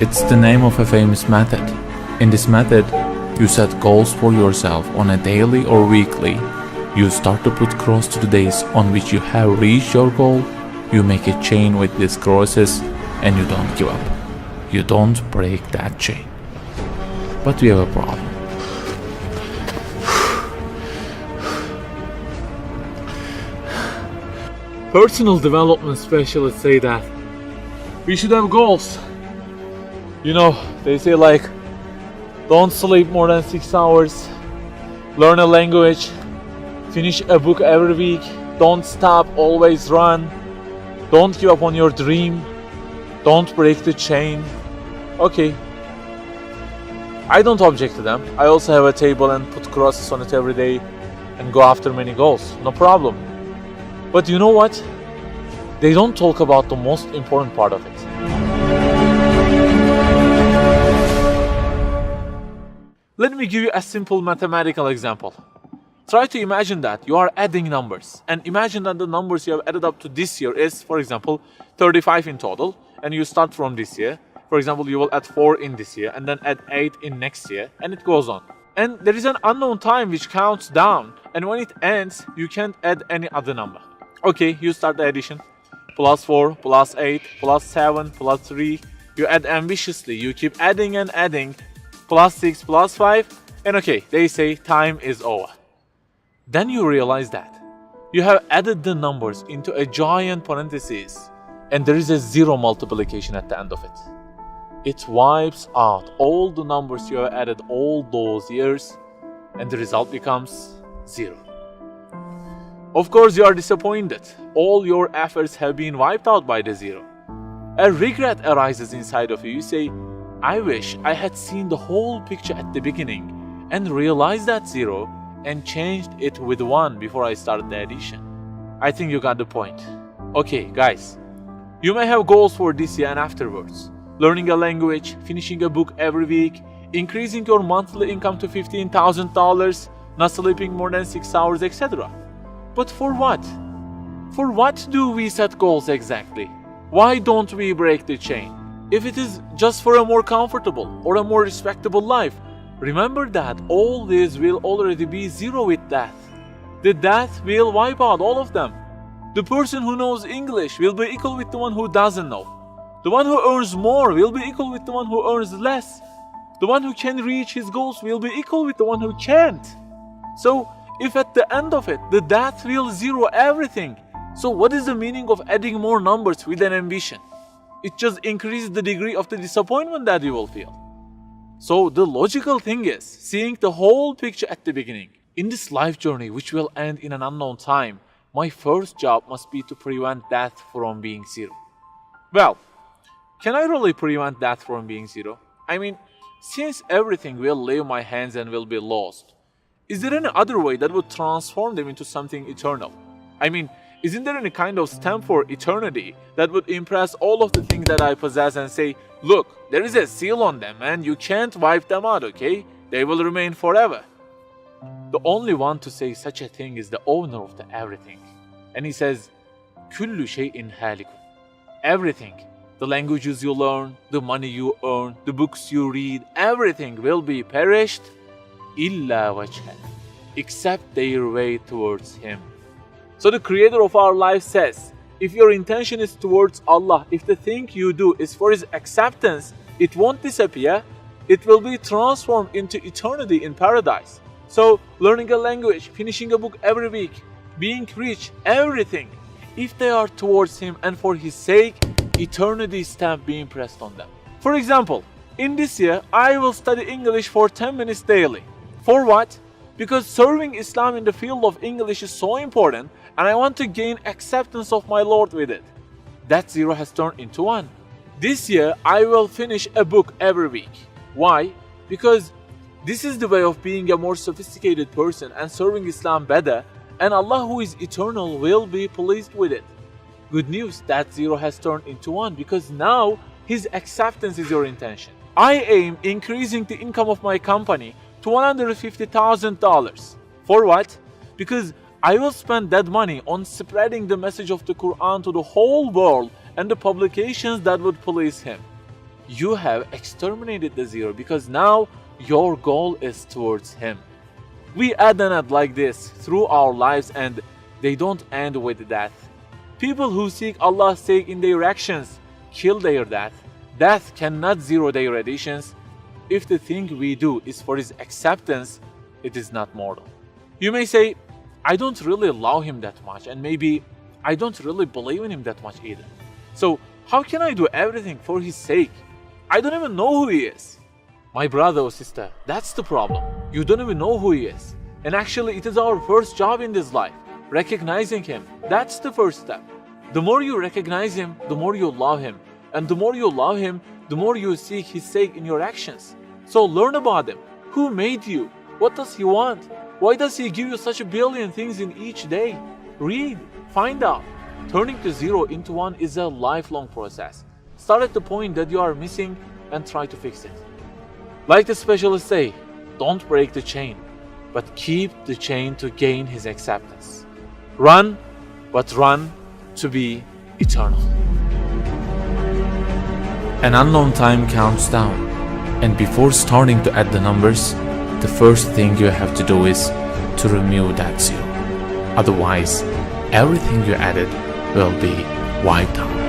It's the name of a famous method. In this method, you set goals for yourself on a daily or weekly. You start to put cross to the days on which you have reached your goal. You make a chain with these crosses and you don't give up. You don't break that chain. But we have a problem. Personal development specialists say that we should have goals. You know, they say like, don't sleep more than 6 hours, learn a language, finish a book every week, don't stop, always run, don't give up on your dream, don't break the chain. Okay, I don't object to them. I also have a table and put crosses on it every day and go after many goals, no problem. But you know what? They don't talk about the most important part of it. Let me give you a simple mathematical example. Try to imagine that you are adding numbers, and imagine that the numbers you have added up to this year is, for example, 35 in total, and you start from this year. For example, you will add 4 in this year, and then add 8 in next year, and it goes on. And there is an unknown time which counts down, and when it ends, you can't add any other number. Okay, you start the addition. Plus 4, plus 8, plus 7, plus 3. You add ambitiously, you keep adding and adding. Plus 6, plus 5, and okay, they say time is over. Then you realize that you have added the numbers into a giant parenthesis, and there is a zero multiplication at the end of it. It wipes out all the numbers you have added all those years, and the result becomes 0. Of course, you are disappointed. All your efforts have been wiped out by the 0. A regret arises inside of you. You say, I wish I had seen the whole picture at the beginning and realized that 0 and changed it with 1 before I started the addition. I think you got the point. Okay, guys, you may have goals for this year and afterwards. Learning a language, finishing a book every week, increasing your monthly income to $15,000, not sleeping more than 6 hours, etc. But for what? For what do we set goals exactly? Why don't we break the chain? If it is just for a more comfortable or a more respectable life, remember that all this will already be 0 with death. The death will wipe out all of them. The person who knows English will be equal with the one who doesn't know. The one who earns more will be equal with the one who earns less. The one who can reach his goals will be equal with the one who can't. So, if at the end of it, the death will 0 everything, so what is the meaning of adding more numbers with an ambition? It just increases the degree of the disappointment that you will feel. So the logical thing is seeing the whole picture at the beginning. In this life journey, which will end in an unknown time, my first job must be to prevent death from being 0. Well, can I really prevent death from being 0? I mean, since everything will leave my hands and will be lost, is there any other way that would transform them into something eternal? I mean, isn't there any kind of stamp for eternity that would impress all of the things that I possess and say, look, there is a seal on them and you can't wipe them out, okay? They will remain forever. The only one to say such a thing is the owner of the everything. And he says, كُلُّ شَيْءٍ هَالِكٌ. Everything, the languages you learn, the money you earn, the books you read, everything will be perished, إِلَّا وَجْهًا, except their way towards Him. So the creator of our life says, if your intention is towards Allah, if the thing you do is for His acceptance, it won't disappear, it will be transformed into eternity in paradise. So learning a language, finishing a book every week, being rich, everything, if they are towards Him and for His sake, eternity stamp being pressed on them. For example, in this year, I will study English for 10 minutes daily. For what? Because serving Islam in the field of English is so important and I want to gain acceptance of my Lord with it. That 0 has turned into 1. This year, I will finish a book every week. Why? Because this is the way of being a more sophisticated person and serving Islam better, and Allah who is eternal will be pleased with it. Good news, that 0 has turned into 1 because now His acceptance is your intention. I aim increasing the income of my company to $150,000. For what? Because I will spend that money on spreading the message of the Quran to the whole world and the publications that would please Him. you have exterminated the zero because now your goal is towards him. We add and add like this through our lives, and they don't end with death. People who seek Allah's sake in their actions kill their death. Death cannot zero their additions. If the thing we do is for his acceptance, it is not mortal. You may say, I don't really love him that much, and maybe I don't really believe in him that much either. So how can I do everything for his sake? I don't even know who he is. My brother or sister, that's the problem. You don't even know who he is. And actually, it is our first job in this life, recognizing him. That's the first step. The more you recognize him, the more you love him. And the more you love him, the more you seek his sake in your actions. So learn about him. Who made you? What does he want? Why does he give you such a billion things in each day? Read, find out. Turning the zero into one is a lifelong process. Start at the point that you are missing and try to fix it. Like the specialists say, don't break the chain, but keep the chain to gain his acceptance. Run, but run to be eternal. An unknown time counts down, and before starting to add the numbers, the first thing you have to do is to remove that zero. Otherwise, everything you added will be wiped out.